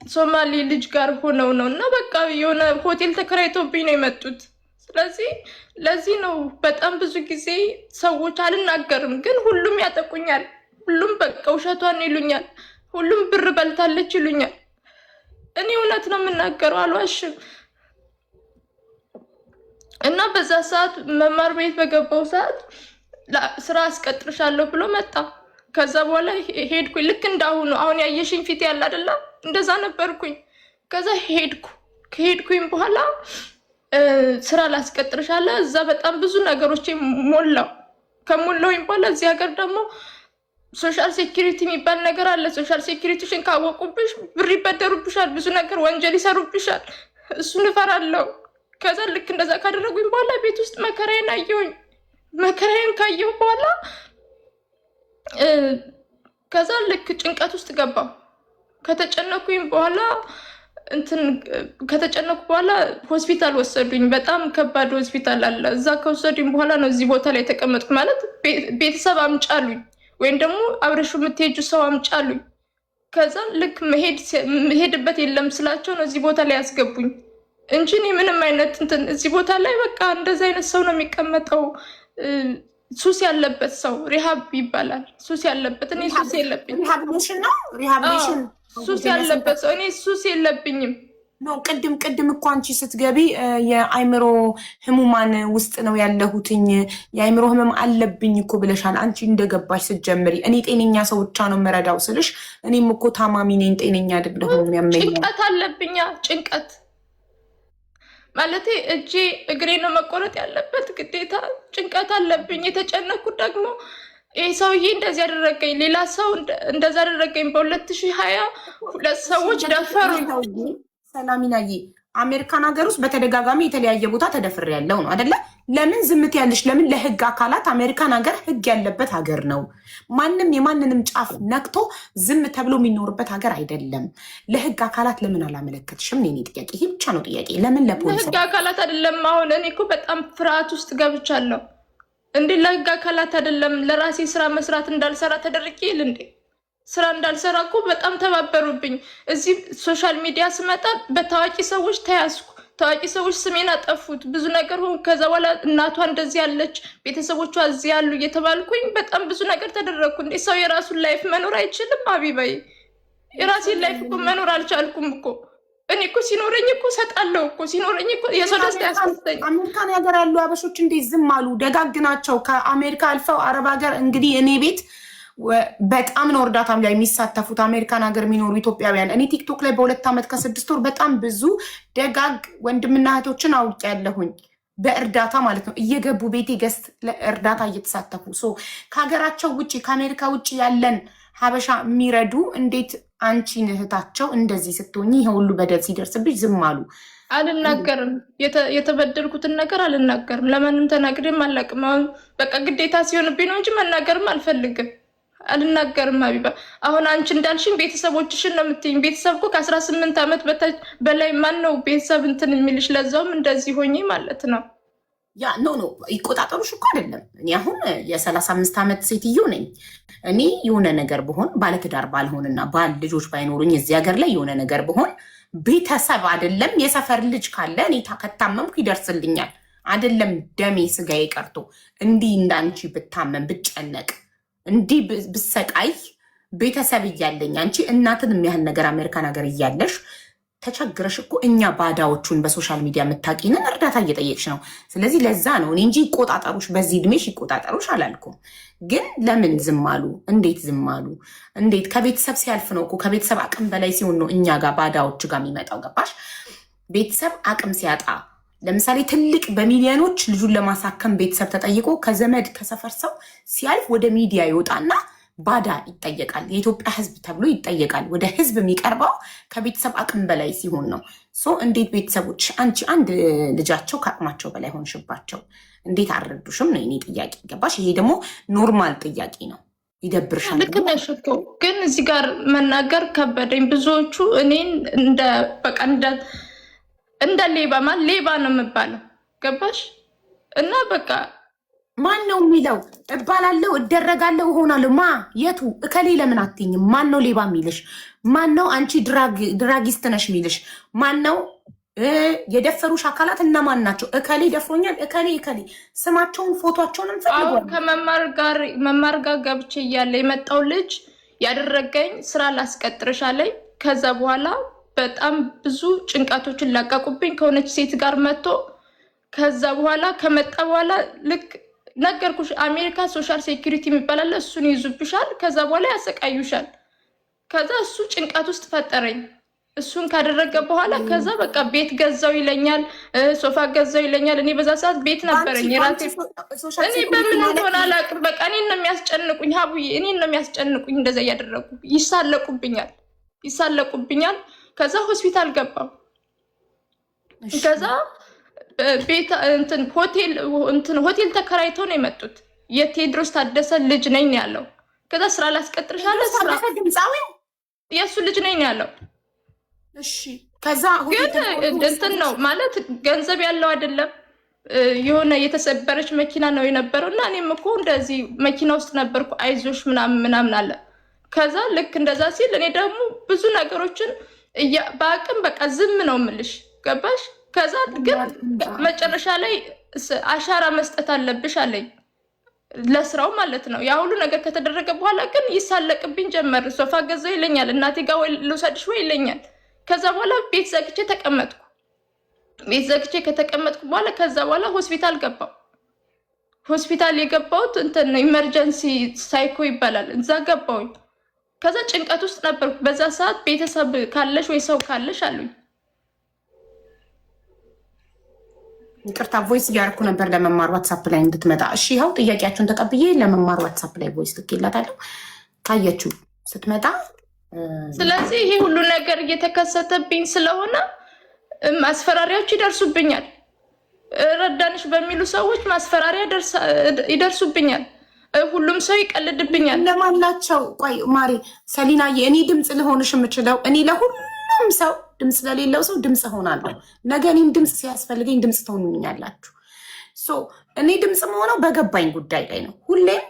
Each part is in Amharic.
ሶማሌ ልጅ ጋር ሆነው ነው እና በቃ የሆነ ሆቴል ተከራይቶብኝ ነው የመጡት። ስለዚህ ለዚህ ነው በጣም ብዙ ጊዜ ሰዎች አልናገርም፣ ግን ሁሉም ያጠቁኛል። ሁሉም በቃ ውሸቷን ይሉኛል። ሁሉም ብር በልታለች ይሉኛል። እኔ እውነት ነው የምናገረው፣ አልዋሽም። እና በዛ ሰዓት መማር ቤት በገባው ሰዓት ስራ አስቀጥርሻለሁ ብሎ መጣ። ከዛ በኋላ ሄድኩኝ። ልክ እንዳሁኑ አሁን ያየሽኝ ፊት ያለ አይደለ? እንደዛ ነበርኩኝ። ከዛ ሄድኩ። ከሄድኩኝ በኋላ ስራ ላስቀጥርሻለሁ፣ እዛ በጣም ብዙ ነገሮች ሞላው። ከሞላውኝ በኋላ እዚህ ሀገር ደግሞ ሶሻል ሴኪሪቲ የሚባል ነገር አለ። ሶሻል ሴኪሪቲሽን ካወቁብሽ ብር ይበደሩብሻል፣ ብዙ ነገር ወንጀል ይሰሩብሻል። እሱን እፈራለሁ። ከዛ ልክ እንደዛ ካደረጉኝ በኋላ ቤት ውስጥ መከራዬን አየሁኝ። መከራዬን ካየሁ በኋላ ከዛ ልክ ጭንቀት ውስጥ ገባሁ። ከተጨነኩኝ በኋላ ከተጨነኩ በኋላ ሆስፒታል ወሰዱኝ። በጣም ከባድ ሆስፒታል አለ። እዛ ከወሰዱኝ በኋላ ነው እዚህ ቦታ ላይ ተቀመጥኩ። ማለት ቤተሰብ አምጫሉኝ ወይም ደግሞ አብረሹ የምትሄጁ ሰው አምጫሉኝ። ከዛ ልክ መሄድበት የለም ስላቸው ነው እዚህ ቦታ ላይ ያስገቡኝ እንጂ እኔ ምንም አይነት እዚህ ቦታ ላይ በቃ እንደዚህ አይነት ሰው ነው የሚቀመጠው። ሱስ ያለበት ሰው ሪሃብ ይባላል። ሱስ ያለበት እኔ ሱስ የለብኝም። ሪሃብሊቴሽን ነው ሪሃብሊቴሽን ሱስ ያለበት ሰው እኔ ሱስ የለብኝም። ነው ቅድም እኮ አንቺ ስትገቢ የአይምሮ ህሙማን ውስጥ ነው ያለሁትኝ የአይምሮ ህመም አለብኝ እኮ ብለሻል። አንቺ እንደገባሽ ስትጀምሪ እኔ ጤነኛ ሰው ብቻ ነው የምረዳው ስልሽ እኔም እኮ ታማሚ ነኝ፣ ጤነኛ አይደለሁም። ያመኛል። ጭንቀት አለብኛ። ጭንቀት ማለቴ እጄ እግሬ ነው መቆረጥ ያለበት ግዴታ። ጭንቀት አለብኝ። የተጨነኩት ደግሞ ይህ ሰውዬ እንደዚህ ያደረገኝ፣ ሌላ ሰው እንደዛ ያደረገኝ። በ2020 ሁለት ሰዎች ደፈሩኝ። ሰላሚናዬ አሜሪካን ሀገር ውስጥ በተደጋጋሚ የተለያየ ቦታ ተደፍሬያለሁ ነው አይደለ? ለምን ዝምት ያለሽ? ለምን? ለህግ አካላት አሜሪካን ሀገር ህግ ያለበት ሀገር ነው። ማንም የማንንም ጫፍ ነክቶ ዝም ተብሎ የሚኖርበት ሀገር አይደለም። ለህግ አካላት ለምን አላመለከትሽም? እኔ ጥያቄ ይሄ ብቻ ነው ጥያቄ። ለምን ለፖሊስ ለህግ አካላት አይደለም? አሁን እኔ እኮ በጣም ፍርሃት ውስጥ ገብቻለሁ። እንዴ ለህግ አካላት አይደለም ለራሴ ስራ መስራት እንዳልሰራ ተደርጌ እንዴ ስራ እንዳልሰራ እኮ በጣም ተባበሩብኝ። እዚህ ሶሻል ሚዲያ ስመጣ በታዋቂ ሰዎች ተያዝኩ። ታዋቂ ሰዎች ስሜን አጠፉት። ብዙ ነገር ሆን። ከዛ በኋላ እናቷ እንደዚህ ያለች፣ ቤተሰቦቿ እዚህ ያሉ እየተባልኩኝ በጣም ብዙ ነገር ተደረግኩ። እንዴ ሰው የራሱን ላይፍ መኖር አይችልም? አቢባይ የራሴን ላይፍ እኮ መኖር አልቻልኩም እኮ። እኔ እኮ ሲኖረኝ እኮ ሰጣለሁ እኮ ሲኖረኝ እኮ የሰው ደስታ ያስደስተኝ። አሜሪካን ሀገር ያሉ አበሾች እንዴት ዝም አሉ? ደጋግ ናቸው። ከአሜሪካ አልፈው አረብ ሀገር እንግዲህ እኔ ቤት በጣም ነው እርዳታም ላይ የሚሳተፉት አሜሪካን ሀገር የሚኖሩ ኢትዮጵያውያን። እኔ ቲክቶክ ላይ በ2 ዓመት ከ6 ወር በጣም ብዙ ደጋግ ወንድምና እህቶችን አውቄያለሁኝ። በእርዳታ ማለት ነው እየገቡ ቤቴ ገስት ለእርዳታ እየተሳተፉ ከሀገራቸው ውጭ ከአሜሪካ ውጭ ያለን ሀበሻ የሚረዱ እንዴት አንቺን እህታቸው እንደዚህ ስትሆኝ ይሄ ሁሉ በደል ሲደርስብሽ ዝም አሉ? አልናገርም። የተበደልኩትን ነገር አልናገርም። ለማንም ተናግሬም አላውቅም። አሁን በቃ ግዴታ ሲሆንብኝ ነው እንጂ መናገርም አልፈልግም። አልናገርም። አቢባ አሁን አንቺ እንዳልሽኝ ቤተሰቦችሽን ነው የምትይኝ። ቤተሰብ እኮ ከ18 ዓመት በላይ ማን ነው ቤተሰብ የሚልሽ? ለዛውም እንደዚህ ሆኜ ማለት ነው። ያ ኖ ይቆጣጠሩሽ እኮ አይደለም። እኔ አሁን የ35 ዓመት ሴትዮ ነኝ። እኔ የሆነ ነገር ብሆን ባለትዳር ባልሆንና ባል ልጆች ባይኖሩኝ እዚህ ሀገር ላይ የሆነ ነገር ብሆን ቤተሰብ አይደለም የሰፈር ልጅ ካለ እኔ ከታመምኩ ይደርስልኛል። አይደለም ደሜ ስጋዬ ቀርቶ እንዲህ እንዳንቺ ብታመም ብጨነቅ እንዲህ ብሰቃይ ቤተሰብ እያለኝ አንቺ እናትን የሚያህል ነገር አሜሪካን ሀገር እያለሽ ተቸግረሽ እኮ እኛ ባዳዎቹን በሶሻል ሚዲያ የምታቂንን እርዳታ እየጠየቅሽ ነው። ስለዚህ ለዛ ነው እኔ እንጂ ይቆጣጠሩሽ፣ በዚህ እድሜሽ ይቆጣጠሩሽ አላልኩም። ግን ለምን ዝም አሉ? እንዴት ዝም አሉ? እንዴት? ከቤተሰብ ሲያልፍ ነው እኮ ከቤተሰብ አቅም በላይ ሲሆን ነው እኛ ጋር ባዳዎች ጋር የሚመጣው። ገባሽ? ቤተሰብ አቅም ሲያጣ ለምሳሌ ትልቅ በሚሊዮኖች ልጁን ለማሳከም ቤተሰብ ተጠይቆ ከዘመድ ከሰፈር ሰው ሲያልፍ ወደ ሚዲያ ይወጣና ባዳ ይጠየቃል። የኢትዮጵያ ሕዝብ ተብሎ ይጠየቃል። ወደ ሕዝብ የሚቀርበው ከቤተሰብ አቅም በላይ ሲሆን ነው። እንዴት ቤተሰቦች አንቺ አንድ ልጃቸው ከአቅማቸው በላይ ሆንሽባቸው እንዴት አልረዱሽም ነው የኔ ጥያቄ። ገባሽ? ይሄ ደግሞ ኖርማል ጥያቄ ነው። ይደብርሻል። ልክ ነሽ እኮ ግን እዚህ ጋር መናገር ከበደኝ። ብዙዎቹ እኔን እንደ ሌባ ሌባ ነው የምባለው። ገባሽ? እና በቃ ማን ነው የሚለው? እባላለሁ፣ እደረጋለሁ፣ እሆናለሁ። የቱ እከሌ ለምን አትይኝም? ማን ነው ሌባ የሚልሽ? ማን ነው አንቺ ድራጊስት ነሽ የሚልሽ? ማን ነው? የደፈሩሽ አካላት እነማን ናቸው? እከሌ ደፍሮኛል፣ እከሌ ስማቸውን ፎቶቸውን እንፈልጋለን። ከመማር ጋር ገብቼ እያለ የመጣው ልጅ ያደረገኝ ስራ ላስቀጥርሽ አለኝ። ከዛ በኋላ በጣም ብዙ ጭንቀቶችን ላቀቁብኝ ከሆነች ሴት ጋር መጥቶ ከዛ በኋላ ከመጣ በኋላ ልክ ነገርኩሽ፣ አሜሪካ ሶሻል ሴኩሪቲ የሚባላለ እሱን ይዙብሻል። ከዛ በኋላ ያሰቃዩሻል። ከዛ እሱ ጭንቀት ውስጥ ፈጠረኝ። እሱን ካደረገ በኋላ ከዛ በቃ ቤት ገዛው ይለኛል፣ ሶፋ ገዛው ይለኛል። እኔ በዛ ሰዓት ቤት ነበረኝ የራሴ። እኔ በምን እንደሆነ አላውቅም። በቃ እኔን ነው የሚያስጨንቁኝ፣ ሀቡዬ እኔን ነው የሚያስጨንቁኝ። እንደዛ እያደረጉ ይሳለቁብኛል። ከዛ ሆስፒታል ገባው። ከዛ ቤት ሆቴል ተከራይተው ነው የመጡት። የቴዎድሮስ ታደሰ ልጅ ነኝ ያለው። ከዛ ስራ ላስቀጥርሻለሁ፣ የእሱ ልጅ ነኝ ያለው። እሺ ከዛ ግን እንትን ነው ማለት ገንዘብ ያለው አይደለም። የሆነ የተሰበረች መኪና ነው የነበረው እና እኔም እኮ እንደዚህ መኪና ውስጥ ነበርኩ፣ አይዞሽ ምናምን አለ። ከዛ ልክ እንደዛ ሲል እኔ ደግሞ ብዙ ነገሮችን በአቅም በቃ ዝም ነው የምልሽ፣ ገባሽ? ከዛ ግን መጨረሻ ላይ አሻራ መስጠት አለብሽ አለኝ፣ ለስራው ማለት ነው። ያ ሁሉ ነገር ከተደረገ በኋላ ግን ይሳለቅብኝ ጀመር። ሶፋ ገዛው ይለኛል፣ እናቴ ጋር ወይ ልውሰድሽ ወይ ይለኛል። ከዛ በኋላ ቤት ዘግቼ ተቀመጥኩ። ቤት ዘግቼ ከተቀመጥኩ በኋላ ከዛ በኋላ ሆስፒታል ገባው። ሆስፒታል የገባሁት እንትን ኢመርጀንሲ ሳይኮ ይባላል፣ እዛ ገባሁኝ። ከዛ ጭንቀት ውስጥ ነበርኩ። በዛ ሰዓት ቤተሰብ ካለሽ ወይ ሰው ካለሽ አሉኝ። ይቅርታ ቮይስ እያደረኩ ነበር ለመማር ዋትሳፕ ላይ እንድትመጣ። እሺ ይኸው ጥያቄያችሁን ተቀብዬ ለመማር ዋትሳፕ ላይ ቮይስ ልኬላታለሁ። ካየችው ስትመጣ። ስለዚህ ይሄ ሁሉ ነገር እየተከሰተብኝ ስለሆነ ማስፈራሪያዎች ይደርሱብኛል። ረዳንሽ በሚሉ ሰዎች ማስፈራሪያ ይደርሱብኛል። ሁሉም ሰው ይቀልድብኛል። ለማን ናቸው? ቆይ ማሪ ሰሊና፣ የእኔ ድምፅ ልሆንሽ የምችለው እኔ ለሁሉም ሰው ድምፅ ለሌለው ሰው ድምፅ ሆናለሁ። ነገ እኔም ድምፅ ሲያስፈልገኝ ድምፅ ትሆኑኛላችሁ። እኔ ድምፅ መሆነው በገባኝ ጉዳይ ላይ ነው። ሁሌም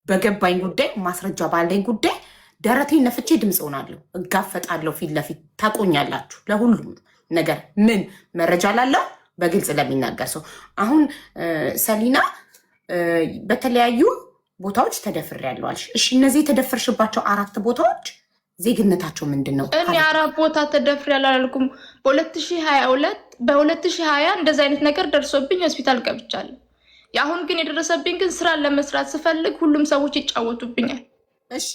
በገባኝ ጉዳይ፣ ማስረጃ ባለኝ ጉዳይ ደረቴን ነፍቼ ድምፅ ሆናለሁ፣ እጋፈጣለሁ። ፊት ለፊት ታቆኛላችሁ። ለሁሉም ነገር ምን መረጃ ላለው በግልጽ ለሚናገር ሰው። አሁን ሰሊና በተለያዩ ቦታዎች ተደፍሬያለሁ አልሽ። እሺ እነዚህ የተደፈርሽባቸው 4 ቦታዎች ዜግነታቸው ምንድን ነው? እኔ 4 ቦታ ተደፍሬያለሁ አላልኩም። በ2020 እንደዚህ አይነት ነገር ደርሶብኝ ሆስፒታል ገብቻለሁ። የአሁን ግን የደረሰብኝ ግን ስራ ለመስራት ስፈልግ ሁሉም ሰዎች ይጫወቱብኛል። እሺ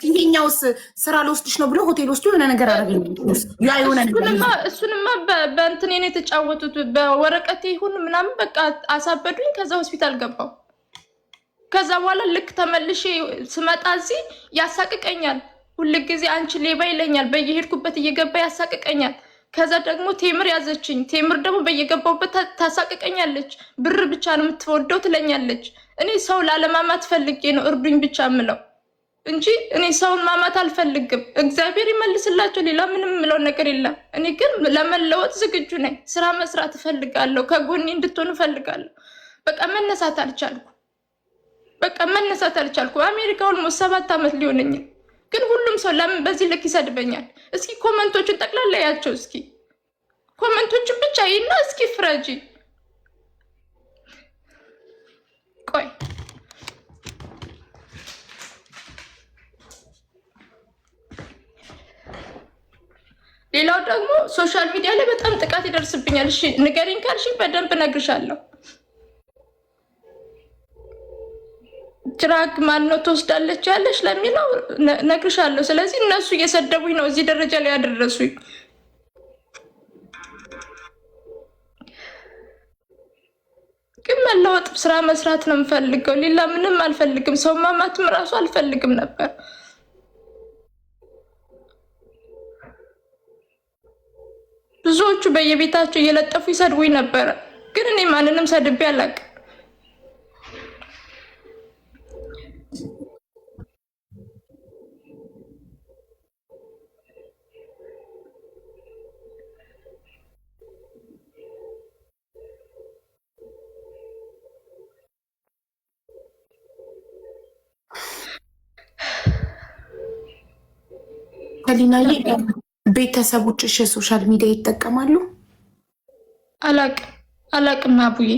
ይሄኛውስ ስራ ልወስድሽ ነው ብሎ ሆቴል ውስጥ የሆነ ነገር አደረገኝ። እሱንማ በእንትን ነው የተጫወቱት፣ በወረቀቴ ይሁን ምናምን በቃ አሳበዱኝ። ከዛ ሆስፒታል ገባው። ከዛ በኋላ ልክ ተመልሼ ስመጣ እዚህ ያሳቅቀኛል። ሁልጊዜ አንቺ ሌባ ይለኛል። በየሄድኩበት እየገባ ያሳቅቀኛል። ከዛ ደግሞ ቴምር ያዘችኝ። ቴምር ደግሞ በየገባውበት ታሳቅቀኛለች። ብር ብቻ ነው የምትወደው ትለኛለች። እኔ ሰው ላለማማት ፈልጌ ነው እርዱኝ ብቻ ምለው እንጂ እኔ ሰውን ማማት አልፈልግም። እግዚአብሔር ይመልስላቸው። ሌላ ምንም ምለው ነገር የለም። እኔ ግን ለመለወጥ ዝግጁ ነኝ። ስራ መስራት እፈልጋለሁ። ከጎኔ እንድትሆን እፈልጋለሁ። በቃ መነሳት አልቻልኩ። አሜሪካውን 7 ዓመት ሊሆነኝ ግን ሁሉም ሰው ለምን በዚህ ልክ ይሰድበኛል? እስኪ ኮመንቶችን ጠቅላላ ያቸው። እስኪ ኮመንቶችን ብቻ ይና እስኪ ፍረጂ። ቆይ ሌላው ደግሞ ሶሻል ሚዲያ ላይ በጣም ጥቃት ይደርስብኛል። እሺ ንገሪኝ ካልሽኝ በደንብ እነግርሻለሁ። ድራግ ማነው ትወስዳለች ያለሽ ለሚለው እነግርሻለሁ። ስለዚህ እነሱ እየሰደቡኝ ነው እዚህ ደረጃ ላይ ያደረሱኝ። ግን መለወጥ ስራ መስራት ነው የምፈልገው። ሌላ ምንም አልፈልግም። ሰው ማማትም እራሱ አልፈልግም ነበር። ብዙዎቹ በየቤታቸው እየለጠፉ ይሰድቡኝ ነበረ። ግን እኔ ማንንም ሰድቤ አላውቅም። ከሊናዬ ቤተሰቦችሽ ሶሻል ሚዲያ ይጠቀማሉ? አላቅም አቡዬ።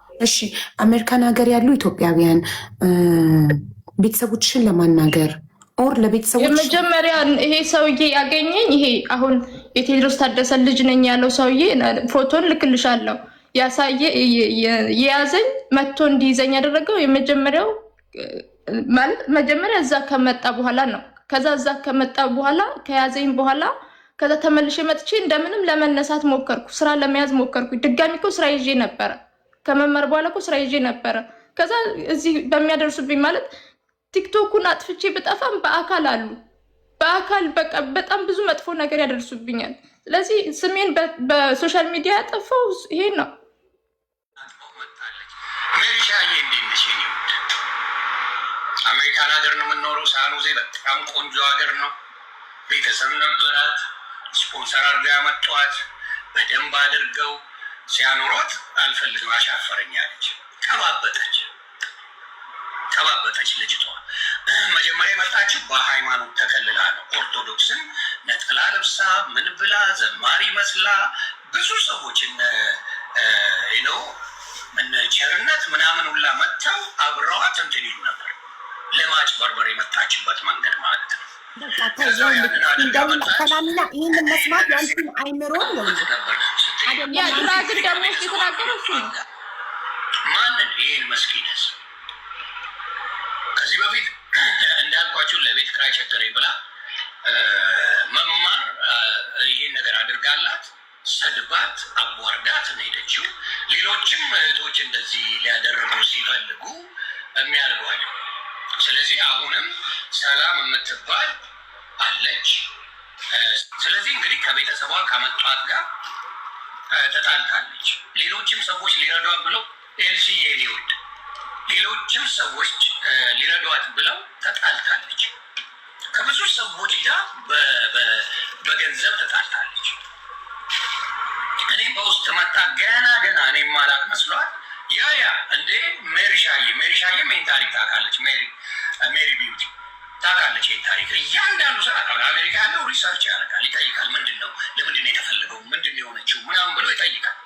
እሺ አሜሪካን ሀገር ያሉ ኢትዮጵያውያን ቤተሰቦችሽን ለማናገር ኦር ለቤተሰቦች የመጀመሪያ ይሄ ሰውዬ ያገኘኝ ይሄ አሁን የቴዎድሮስ ታደሰ ልጅ ነኝ ያለው ሰውዬ ፎቶን ልክልሻለሁ። ያሳየ የያዘኝ መጥቶ እንዲይዘኝ ያደረገው የመጀመሪያው ማለት መጀመሪያ እዛ ከመጣ በኋላ ነው። ከዛ እዛ ከመጣ በኋላ ከያዘኝ በኋላ ከዛ ተመልሼ መጥቼ እንደምንም ለመነሳት ሞከርኩ፣ ስራ ለመያዝ ሞከርኩ። ድጋሚ እኮ ስራ ይዤ ነበረ፣ ከመማር በኋላ እኮ ስራ ይዤ ነበረ። ከዛ እዚህ በሚያደርሱብኝ ማለት ቲክቶኩን አጥፍቼ በጠፋም በአካል አሉ፣ በአካል በቃ በጣም ብዙ መጥፎ ነገር ያደርሱብኛል። ስለዚህ ስሜን በሶሻል ሚዲያ ያጠፋው ይሄ ነው። ሜሪሻዬ እንዴት ነሽ? አሜሪካን ሀገር ነው የምንኖረው። ሳኑዜ በጣም ቆንጆ ሀገር ነው። ቤተሰብ ነበራት፣ ስፖንሰር አድርገው ያመጧት፣ በደንብ አድርገው ሲያኖሯት አልፈልግም አሻፈረኝ አለች። ተባበጠች ልጅቷ። መጀመሪያ የመጣችው በሃይማኖት ተከልላ ነው። ኦርቶዶክስን ነጠላ ለብሳ ምን ብላ ዘማሪ መስላ ብዙ ሰዎች ነው እነ ቸርነት ምናምን ሁላ መጥተው አብረዋት እንትን ይሉ ነበር። ለማጭበርበር የመጣችበት መንገድ ማለት ነው። ሰላሚና ይህንን መስማት ያንቺን አይምሮ ድራግ ደግሞ የተናገረው እሱ ነው። ማንን? ይህን መስኪነስ ከዚህ በፊት እንዳልኳችሁ ለቤት ኪራይ ቸገረኝ ብላ መማር ይህን ነገር አድርጋላት ሰድባት አዋርዳት ነው ሄደችው። ሌሎችም እህቶች እንደዚህ ሊያደርጉ ሲፈልጉ የሚያደርጓል። ስለዚህ አሁንም ሰላም የምትባል አለች። ስለዚህ እንግዲህ ከቤተሰቧ ከመጧት ጋር ተጣልታለች። ሌሎችም ሰዎች ሊረዷት ብለው ኤልሲ የኔ ውድ ሌሎችም ሰዎች ሊረዷት ብለው ተጣልታለች። ከብዙ ሰዎች ጋር በገንዘብ ተጣልታለች። እኔም በውስጥ መጣ ገና እኔ ማላቅ መስሏት ያ እንዴ ሜሪሻዬ ይህን ታሪክ ታውቃለች። ሜሪ ቢዩቲ ታውቃለች ይህን ታሪክ። እያንዳንዱ ሰው ያውቃል። አሜሪካ ያለው ሪሰርች ያደርጋል፣ ይጠይቃል። ምንድን ነው ለምንድን ነው የተፈለገው፣ ምንድን ነው የሆነችው ምናምን ብሎ ይጠይቃል።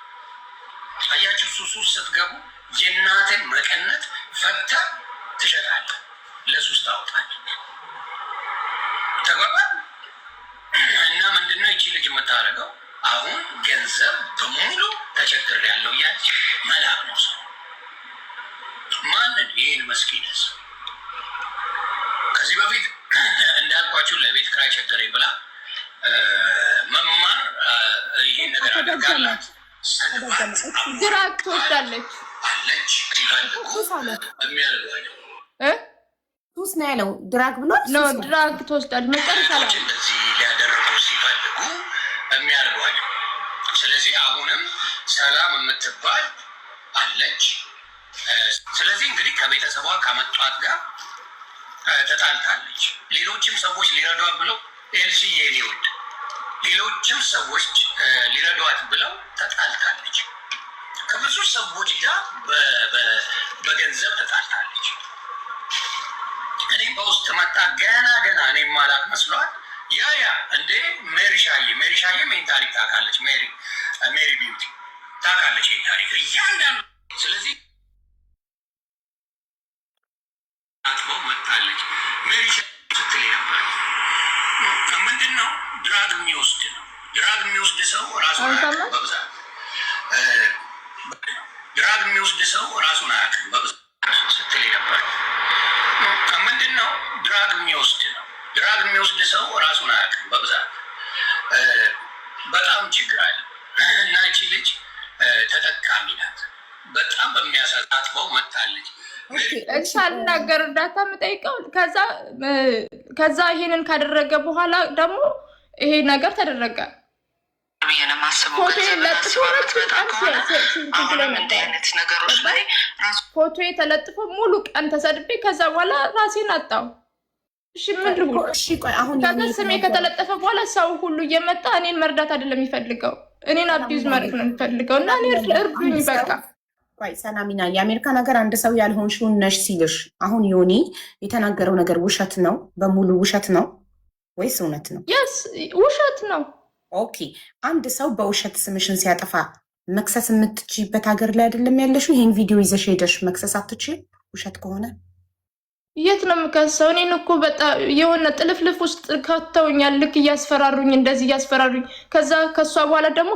አያችሁ ሱስ ስትገቡ የእናትን መቀነት ፈታ ትሸጣለህ፣ ለሱስ ታወጣለህ። ተግባባ እና ምንድነው ይቺ ልጅ የምታደርገው? አሁን ገንዘብ በሙሉ ተቸግር ያለው እያለች መላክ ነው ሰው። ማንን? ይህን መስኪነስ ከዚህ በፊት እንዳልኳችሁ ለቤት ኪራይ ቸገረኝ ብላ መማር ይህን ነገር አድርጋላት ድራግ ትወስዳለች አለች። የሚያደርገው ሱስ ነው ያለው። ድራግ ብሎ ድራግ ትወስዳለች መጨረሻ ላይ እንደዚህ ሊያደርጉ ሲፈልጉ የሚያደርጓል። ስለዚህ አሁንም ሰላም የምትባል አለች። ስለዚህ እንግዲህ ከቤተሰቧ ከመጧት ጋር ተጣልታለች። ሌሎችም ሰዎች ሊረዷት ብለው ኤልሲ የኔ ውድ ሌሎችም ሰዎች ሊረዷት ብለው ተጣልታለች። ከብዙ ሰዎች ጋር በገንዘብ ተጣልታለች። እኔም በውስጥ መጣ ገና እኔ ማላቅ መስሏት ያ እንዴ ሜሪሻዬ ይህን ታሪክ ታውቃለች። ሜሪ ቢዩቲ ታውቃለች ይህን ታሪክ እያንዳንዱ። ስለዚህ አጥበው መጣለች። ሜሪሻ ስትል ነበር ምንድን ነው ድራግ የሚወስድ ነው። ድራግ የሚወስድ ሰው ራሱን አያውቅም በብዛት። ድራግ የሚወስድ ሰው ራሱን አያውቅም በብዛት ስትል ነበር። ምንድን ነው ድራግ የሚወስድ ነው። ድራግ የሚወስድ ሰው ራሱን አያውቅም በብዛት። በጣም ችግር አለ እና ይቺ ልጅ ተጠቃሚ ናት። በጣም በሚያሳጣጥበው መታለች። ሳልናገር እርዳታ የምጠይቀው ከዛ ይሄንን ካደረገ በኋላ ደግሞ ይሄ ነገር ተደረገ። ፎቶ ተለጥፎ ሙሉ ቀን ተሰድቤ ከዛ በኋላ ራሴን አጣው። እሺ ምን ልሁን? ከዛ ስሜ ከተለጠፈ በኋላ ሰው ሁሉ እየመጣ እኔን መርዳት አይደለም የሚፈልገው፣ እኔን አቢዩዝ ማድረግ ነው የሚፈልገው። እና እኔ እርዱኝ በቃ። ሰላሚና የአሜሪካን ሀገር አንድ ሰው ያልሆንሽውን ነሽ ሲልሽ አሁን ዮኒ የተናገረው ነገር ውሸት ነው፣ በሙሉ ውሸት ነው። ወይስ እውነት ነው? የስ ውሸት ነው። ኦኬ አንድ ሰው በውሸት ስምሽን ሲያጠፋ መክሰስ የምትችይበት ሀገር ላይ አይደለም ያለሽው? ይሄን ቪዲዮ ይዘሽ ሄደሽ መክሰስ አትችይም ውሸት ከሆነ? የት ነው የምከሰው? እኔን እኮ በጣም የሆነ ጥልፍልፍ ውስጥ ከተውኛል። ልክ እያስፈራሩኝ እንደዚህ እያስፈራሩኝ፣ ከዛ ከእሷ በኋላ ደግሞ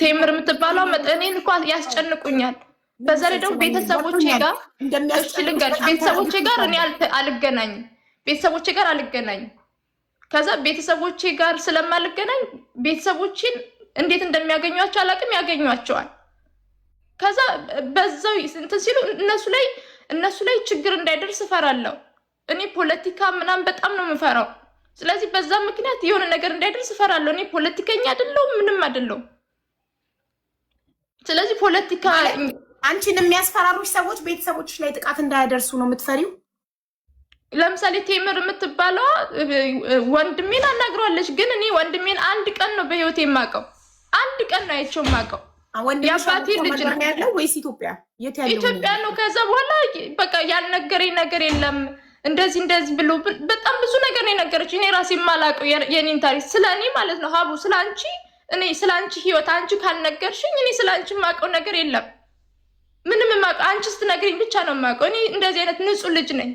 ቴምር የምትባለው እኔን እኮ ያስጨንቁኛል። በዛ ላይ ደግሞ ቤተሰቦቼ ጋር ልንገርሽ፣ ቤተሰቦቼ ጋር እኔ አልገናኝም። ቤተሰቦቼ ጋር አልገናኝም። ከዛ ቤተሰቦቼ ጋር ስለማልገናኝ ቤተሰቦቼን እንዴት እንደሚያገኟቸው አላውቅም፣ ያገኟቸዋል። ከዛ በዛው እንትን ሲሉ እነሱ ላይ ችግር እንዳይደርስ እፈራለሁ። እኔ ፖለቲካ ምናምን በጣም ነው የምፈራው። ስለዚህ በዛ ምክንያት የሆነ ነገር እንዳይደርስ እፈራለሁ። እኔ ፖለቲከኛ አይደለሁም፣ ምንም አይደለሁም። ስለዚህ ፖለቲካ አንቺን የሚያስፈራሩሽ ሰዎች ቤተሰቦችሽ ላይ ጥቃት እንዳያደርሱ ነው የምትፈሪው? ለምሳሌ ቴምር የምትባለው ወንድሜን አናግረዋለች። ግን እኔ ወንድሜን አንድ ቀን ነው በህይወት የማውቀው፣ አንድ ቀን ነው አይቼው የማውቀው። የአባቴ ልጅ ነው ያለው ወይስ ኢትዮጵያ? የት ያለው? ኢትዮጵያ ነው። ከዛ በኋላ በቃ ያልነገረኝ ነገር የለም። እንደዚህ ብሎ በጣም ብዙ ነገር ነው የነገረች። እኔ ራሴ የማላውቀው የኔን ታሪክ ስለ እኔ ማለት ነው ሀቡ፣ ስለ አንቺ እኔ ስለ አንቺ ህይወት አንቺ ካልነገርሽኝ እኔ ስለ አንቺ የማውቀው ነገር የለም። ምንም የማውቀው አንቺ ስትነግረኝ ብቻ ነው የማውቀው። እኔ እንደዚህ አይነት ንጹህ ልጅ ነኝ።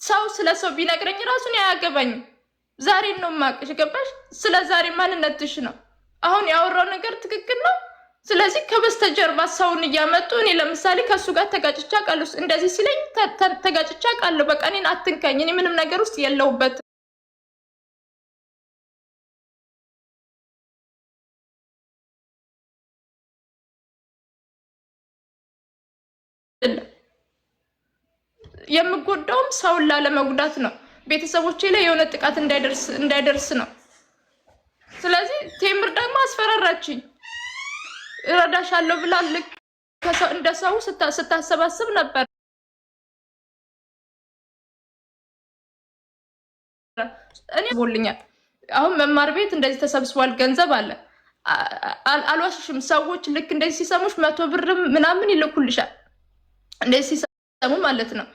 ሰው ስለ ሰው ቢነግረኝ ራሱን አያገባኝም። ዛሬን ነው የማውቅሽ፣ ገባሽ? ስለ ዛሬ ማንነትሽ ነው። አሁን ያወራው ነገር ትክክል ነው። ስለዚህ ከበስተጀርባ ሰውን እያመጡ እኔ ለምሳሌ ከእሱ ጋር ተጋጭቻ ቃለሁ። እንደዚህ ሲለኝ ተጋጭቻ ቃለሁ። በቃ እኔን አትንካኝ፣ እኔ ምንም ነገር ውስጥ የለሁበት። የምጎዳውም ሰውን ላለመጉዳት ነው። ቤተሰቦቼ ላይ የሆነ ጥቃት እንዳይደርስ ነው። ስለዚህ ቴምር ደግሞ አስፈራራችኝ። እረዳሻለሁ ብላ ልክ እንደ ሰው ስታሰባስብ ነበር። እኔ ቦልኛል። አሁን መማር ቤት እንደዚህ ተሰብስቧል፣ ገንዘብ አለ። አልዋሽሽም። ሰዎች ልክ እንደዚህ ሲሰሙሽ 100 ብርም ምናምን ይልኩልሻል። እንደዚህ ሲሰሙ ማለት ነው።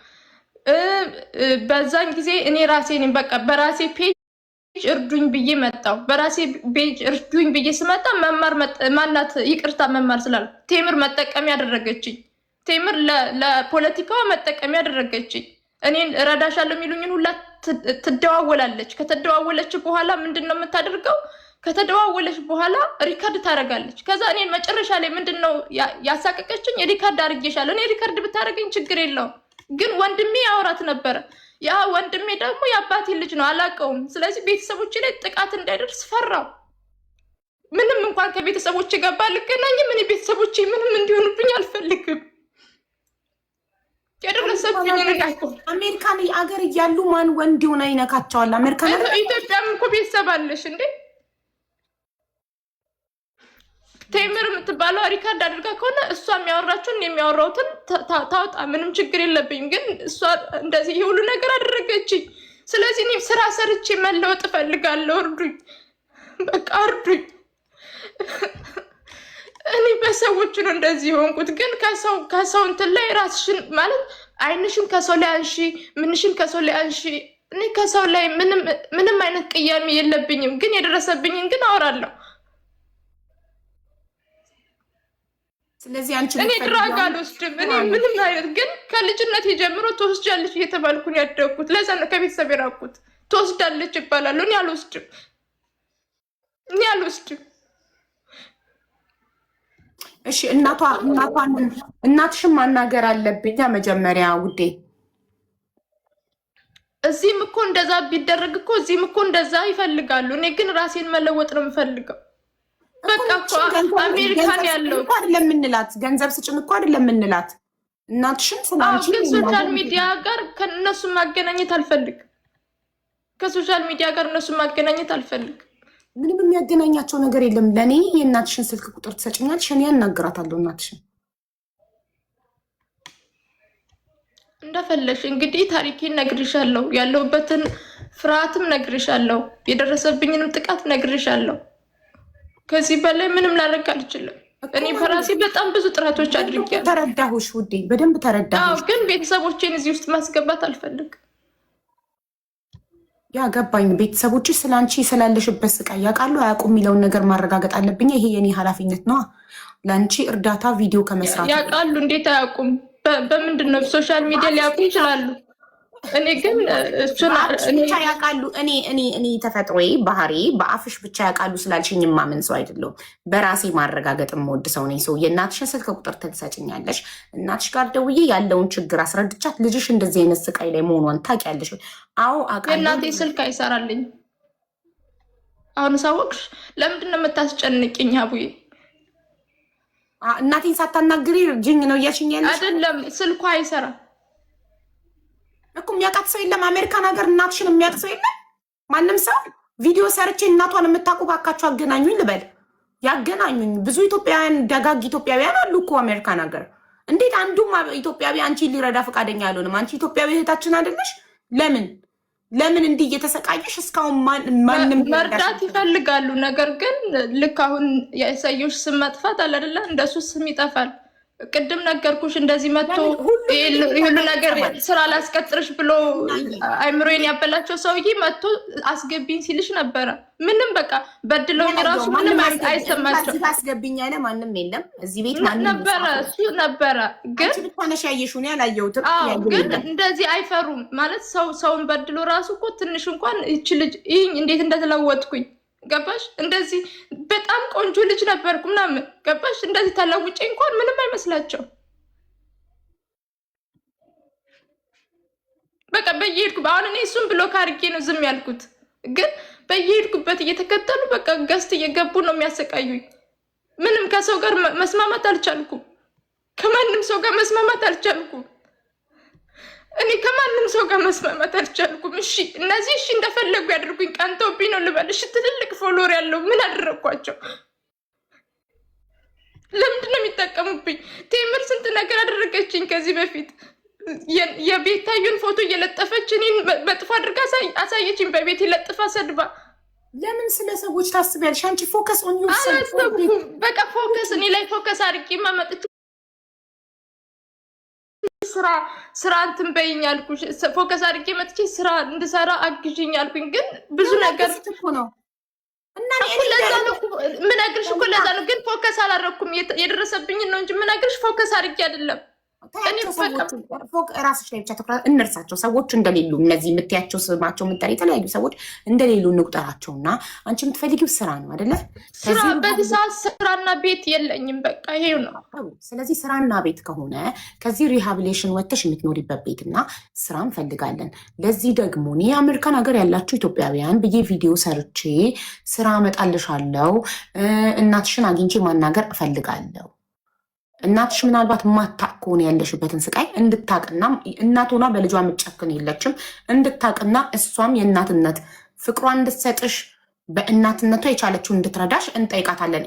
በዛን ጊዜ እኔ ራሴ ነኝ በቃ በራሴ ፔጅ እርዱኝ ብዬ መጣሁ። በራሴ ፔጅ እርዱኝ ብዬ ስመጣ መማር ማናት ይቅርታ መማር ስላል ቴምር መጠቀሚያ ያደረገችኝ። ቴምር ለፖለቲካዋ መጠቀሚያ ያደረገችኝ። እኔን እረዳሻለሁ የሚሉኝን ሁላ ትደዋወላለች። ከተደዋወለች በኋላ ምንድነው የምታደርገው? ከተደዋወለች በኋላ ሪካርድ ታደርጋለች። ከዛ እኔን መጨረሻ ላይ ምንድነው ያሳቀቀችኝ? ሪካርድ አድርጌሻለሁ። እኔ ሪካርድ ብታደርገኝ ችግር የለውም፣ ግን ወንድሜ ያወራት ነበረ። ያ ወንድሜ ደግሞ የአባቴ ልጅ ነው፣ አላውቀውም። ስለዚህ ቤተሰቦቼ ላይ ጥቃት እንዳይደርስ ፈራው። ምንም እንኳን ከቤተሰቦቼ ጋር ባልገናኝም እኔ ቤተሰቦቼ ምንም እንዲሆኑብኝ አልፈልግም። የደረሰብኝ አሜሪካን አገር እያሉ ማን ወንድ ሆነ ይነካቸዋል? አሜሪካን ኢትዮጵያም እኮ ቤተሰብ አለሽ እንዴ? ቴምር የምትባለው ሪካርድ አድርጋ ከሆነ እሷ የሚያወራችሁን የሚያወራውትን ታውጣ፣ ምንም ችግር የለብኝም። ግን እሷ እንደዚህ የሁሉ ነገር አደረገችኝ። ስለዚህ እኔም ስራ ሰርቼ መለወጥ እፈልጋለሁ። እርዱኝ፣ በቃ እርዱኝ። እኔ በሰዎቹ ነው እንደዚህ የሆንኩት። ግን ከሰው እንትን ላይ ራስሽን ማለት አይንሽን ከሰው ላይ አንሺ፣ ምንሽን ከሰው ላይ አንሺ። እኔ ከሰው ላይ ምንም አይነት ቅያሜ የለብኝም። ግን የደረሰብኝን ግን አወራለሁ። ስለዚህ አንቺ እኔ ድራግ አልወስድም። እኔ ምንም አይነት ግን ከልጅነት ጀምሮ ትወስጃለች እየተባልኩ ነው ያደግኩት። ለዛ ነው ከቤተሰብ የራኩት። ትወስዳለች ይባላሉ። እኔ አልወስድም። እሺ እናትሽን ማናገር አለብኝ መጀመሪያ ውዴ። እዚህም እኮ እንደዛ ቢደረግ እኮ እዚህም እኮ እንደዛ ይፈልጋሉ። እኔ ግን ራሴን መለወጥ ነው የምፈልገው። በቃ እኮ አሜሪካን ያለው አይደለም የምንላት፣ ገንዘብ ስጭን እኮ አይደለም የምንላት። እናትሽን ስላንቺ ግን ሶሻል ሚዲያ ጋር ከነሱ ማገናኘት አልፈልግ። ከሶሻል ሚዲያ ጋር እነሱ ማገናኘት አልፈልግ። ምንም የሚያገናኛቸው ነገር የለም። ለእኔ የእናትሽን ስልክ ቁጥር ትሰጭኛለሽ፣ እኔ ያናግራታለሁ እናትሽን። እንደፈለሽ እንግዲህ ታሪኬን ነግርሻለሁ፣ ያለሁበትን ፍርሃትም ነግርሻለሁ፣ የደረሰብኝንም ጥቃት ነግርሻለሁ። ከዚህ በላይ ምንም ላደርግ አልችልም። እኔ በራሴ በጣም ብዙ ጥረቶች አድርጌያለሁ። ተረዳሁሽ ውዴ፣ በደንብ ተረዳሁሽ። ግን ቤተሰቦቼን እዚህ ውስጥ ማስገባት አልፈልግም። ያ ገባኝ። ቤተሰቦች ስለ አንቺ ስላለሽበት ስቃይ ያውቃሉ አያውቁም የሚለውን ነገር ማረጋገጥ አለብኝ። ይሄ የኔ ኃላፊነት ነዋ። ለአንቺ እርዳታ ቪዲዮ ከመስራት ያውቃሉ። እንዴት አያውቁም? በምንድን ነው? ሶሻል ሚዲያ ሊያውቁ ይችላሉ። እኔ ግን ብቻ ያውቃሉ። እኔ ተፈጥሮዬ ባህሪ በአፍሽ ብቻ ያውቃሉ ስላልሽኝ የማምን ሰው አይደለሁም። በራሴ ማረጋገጥ የምወድ ሰው ነኝ። ሰው የእናትሽን ስልክ ቁጥር ትሰጭኛለሽ። እናትሽ ጋር ደውዬ ያለውን ችግር አስረድቻት ልጅሽ እንደዚህ አይነት ስቃይ ላይ መሆኗን ታውቂያለሽ? አዎ አውቃለሁ። የእናቴ ስልክ አይሰራልኝ። አሁን ሳወቅሽ ለምንድን ነው የምታስጨንቅኝ አቡዬ? እናቴን ሳታናግሪ ጅኝ ነው እያልሽኝ ያለሽ? አይደለም ስልኳ አይሰራም እኮ። የሚያውቃት ሰው የለም አሜሪካን ሀገር እናትሽን የሚያውቅ ሰው የለም? ማንም ሰው ቪዲዮ ሰርቼ እናቷን የምታውቁ ባካችሁ አገናኙኝ ልበል? ያገናኙኝ። ብዙ ኢትዮጵያውያን ደጋግ ኢትዮጵያውያን አሉ እኮ አሜሪካን ሀገር። እንዴት አንዱም ኢትዮጵያዊ አንቺን ሊረዳ ፈቃደኛ አልሆንም? አንቺ ኢትዮጵያዊ እህታችን አይደለሽ? ለምን እንዲህ እየተሰቃየሽ እስካሁን ማንም መርዳት ይፈልጋሉ። ነገር ግን ልክ አሁን የሰዮሽ ስም መጥፋት አለ አይደለ? እንደሱ ስም ይጠፋል። ቅድም ነገርኩሽ። እንደዚህ መጥቶ ሁሉ ነገር ስራ ላስቀጥርሽ ብሎ አይምሮዬን ያበላቸው ሰውዬ መጥቶ አስገቢኝ ሲልሽ ነበረ። ምንም በቃ በድለውኝ ራሱ ምንም አይሰማቸው። አስገቢኝ ያለ ማንም የለም እዚህ ቤት ነበረ። እሱ ነበረ ግን ብቻነሽ ያየሽውን ያላየሁትም። ግን እንደዚህ አይፈሩም ማለት ሰውን በድሎ ራሱ እኮ ትንሽ እንኳን ይች ልጅ ይህኝ እንዴት እንደተለወጥኩኝ ገባሽ? እንደዚህ በጣም ቆንጆ ልጅ ነበርኩ ምናምን ገባሽ? እንደዚህ ተለውጬ እንኳን ምንም አይመስላቸው። በቃ በየሄድኩ አሁን እኔ እሱን ብሎክ አድርጌ ነው ዝም ያልኩት። ግን በየሄድኩበት እየተከተሉ በቃ ገስት እየገቡ ነው የሚያሰቃዩኝ። ምንም ከሰው ጋር መስማማት አልቻልኩም። ከማንም ሰው ጋር መስማማት አልቻልኩም። እኔ ከማንም ሰው ጋር መስማማት አልቻልኩም። እሺ እነዚህ እሺ እንደፈለጉ ያደርጉኝ። ቀንተውብኝ ነው ልበል? እሺ ትልልቅ ፎሎወር ያለው ምን አደረግኳቸው? ለምንድን ነው የሚጠቀሙብኝ? ቴምር ስንት ነገር አደረገችኝ ከዚህ በፊት። የቤታዩን ፎቶ እየለጠፈች እኔን መጥፎ አድርጋ አሳየችኝ። በቤት ለጥፋ ሰድባ። ለምን ስለ ሰዎች ታስቢያለሽ? አንቺ ፎከስ ኦን ዩ ሰልፍ። በቃ ፎከስ እኔ ላይ ፎከስ አድርጌ ማመጥ ስራ እንትን በይኝ አልኩሽ። ፎከስ አድርጌ መጥቼ ስራ እንድሰራ አግዥኝ አልኩኝ። ግን ብዙ ነገር ነው እና ለዛ ነው ምነግርሽ እኮ ለዛ ነው። ግን ፎከስ አላደረኩም። የደረሰብኝን ነው እንጂ ምነግርሽ ፎከስ አድርጌ አይደለም። ራስሽ ላይ ብቻ ትኩረት እንርሳቸው። ሰዎች እንደሌሉ እነዚህ የምትያቸው ስማቸው ምጠሪ የተለያዩ ሰዎች እንደሌሉ እንቁጠራቸውና አንቺ የምትፈልጊው ስራ ነው አይደለ? ስራ በዚህ ሰዓት ስራና ቤት የለኝም። በቃ ይሄው ነው። ስለዚህ ስራና ቤት ከሆነ ከዚህ ሪሃቢሌሽን ወጥተሽ የምትኖሪበት ቤትና ስራ እንፈልጋለን። ለዚህ ደግሞ እኔ የአሜሪካን ሀገር ያላችሁ ኢትዮጵያውያን ብዬ ቪዲዮ ሰርቼ ስራ እመጣልሻለሁ፣ እናትሽን አግኝቼ ማናገር እፈልጋለሁ። እናትሽ ምናልባት ማታቅ ከሆነ ያለሽበትን ስቃይ እንድታቅና እናት ሆና በልጇ የምትጨክን የለችም እንድታቅና እሷም የእናትነት ፍቅሯን እንድትሰጥሽ በእናትነቷ የቻለችውን እንድትረዳሽ እንጠይቃታለን።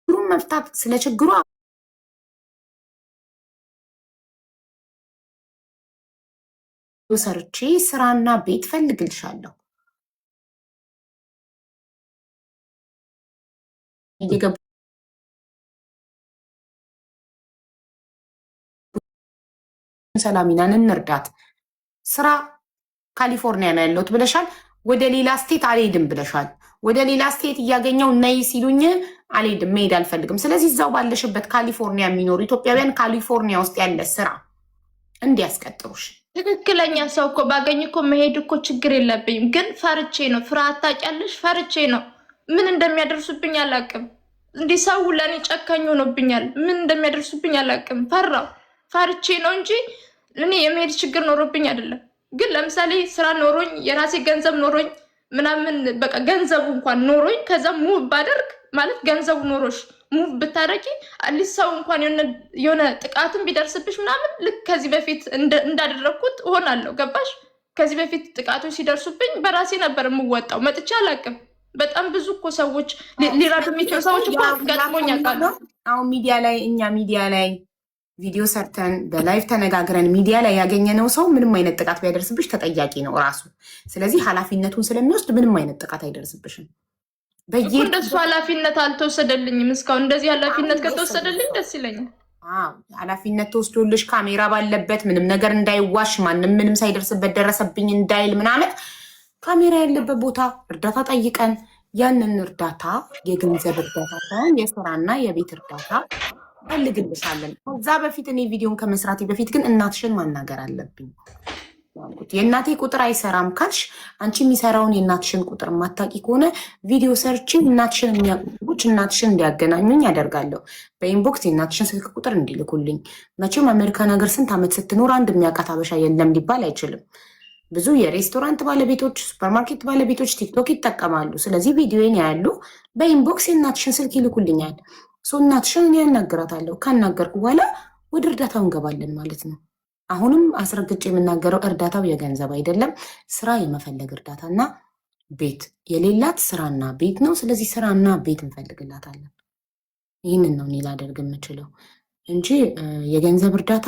ችግሩን መፍታት ስለ ችግሯ ሰርቼ ስራና ቤት ፈልግልሻለሁ። እየገቡ ሰላሚናን እንርዳት። ስራ ካሊፎርኒያ ነው ያለሁት ብለሻል። ወደ ሌላ ስቴት አልሄድም ብለሻል። ወደ ሌላ ስቴት እያገኘው ነይ ሲሉኝ አልሄድም፣ መሄድ አልፈልግም። ስለዚህ እዛው ባለሽበት ካሊፎርኒያ የሚኖሩ ኢትዮጵያውያን ካሊፎርኒያ ውስጥ ያለ ስራ እንዲያስቀጥሩሽ። ትክክለኛ ሰው እኮ ባገኝ እኮ መሄድ እኮ ችግር የለብኝም። ግን ፈርቼ ነው። ፍርሃት ታውቂያለሽ? ፈርቼ ነው። ምን እንደሚያደርሱብኝ አላውቅም። እንዲህ ሰው ለእኔ ጨካኝ ሆኖብኛል። ምን እንደሚያደርሱብኝ አላውቅም። ፈርቼ ነው እንጂ እኔ የመሄድ ችግር ኖሮብኝ አይደለም። ግን ለምሳሌ ስራ ኖሮኝ የራሴ ገንዘብ ኖሮኝ ምናምን በቃ ገንዘቡ እንኳን ኖሮኝ ከዛ ሙቭ ባደርግ ማለት ገንዘቡ ኖሮሽ ሙቭ ብታደርጊ አዲስ ሰው እንኳን የሆነ ጥቃትን ቢደርስብሽ ምናምን ልክ ከዚህ በፊት እንዳደረግኩት እሆናለሁ። ገባሽ? ከዚህ በፊት ጥቃቶች ሲደርሱብኝ በራሴ ነበር የምወጣው። መጥቼ አላውቅም። በጣም ብዙ እኮ ሰዎች ሊራዱ የሚችሉ ሰዎች እኮ ገጥሞኝ ያውቃሉ። አሁን ሚዲያ ላይ እኛ ሚዲያ ላይ ቪዲዮ ሰርተን በላይቭ ተነጋግረን ሚዲያ ላይ ያገኘነው ሰው ምንም አይነት ጥቃት ቢያደርስብሽ ተጠያቂ ነው ራሱ። ስለዚህ ኃላፊነቱን ስለሚወስድ ምንም አይነት ጥቃት አይደርስብሽም። እንደሱ ኃላፊነት አልተወሰደልኝም እስካሁን። እንደዚህ ኃላፊነት ከተወሰደልኝ ደስ ይለኛል። ኃላፊነት ተወስዶልሽ ካሜራ ባለበት ምንም ነገር እንዳይዋሽ ማንም ምንም ሳይደርስበት ደረሰብኝ እንዳይል ምናምን ካሜራ ያለበት ቦታ እርዳታ ጠይቀን ያንን እርዳታ የገንዘብ እርዳታ ሳይሆን የስራና የቤት እርዳታ ፈልግልሻለን። ከዛ በፊት እኔ ቪዲዮን ከመስራቴ በፊት ግን እናትሽን ማናገር አለብኝ። የእናቴ ቁጥር አይሰራም ካልሽ አንቺ የሚሰራውን የእናትሽን ቁጥር ማታቂ ከሆነ ቪዲዮ ሰርች እናትሽን የሚያውቁች እናትሽን እንዲያገናኙኝ ያደርጋለሁ። በኢንቦክስ የእናትሽን ስልክ ቁጥር እንዲልኩልኝ። መቼም አሜሪካ ነገር ስንት ዓመት ስትኖር አንድ የሚያውቃት አበሻ የለም ሊባል አይችልም። ብዙ የሬስቶራንት ባለቤቶች፣ ሱፐርማርኬት ባለቤቶች ቲክቶክ ይጠቀማሉ። ስለዚህ ቪዲዮን ያሉ በኢንቦክስ የእናትሽን ስልክ ይልኩልኛል። እናትሽን እኔ ያናግራታለሁ። ካናገርኩ በኋላ ወደ እርዳታው እንገባለን ማለት ነው። አሁንም አስረግጬ የምናገረው እርዳታው የገንዘብ አይደለም፣ ስራ የመፈለግ እርዳታና ቤት የሌላት ስራና ቤት ነው። ስለዚህ ስራና ቤት እንፈልግላታለን። ይህንን ነው እኔ ላደርግ የምችለው እንጂ የገንዘብ እርዳታ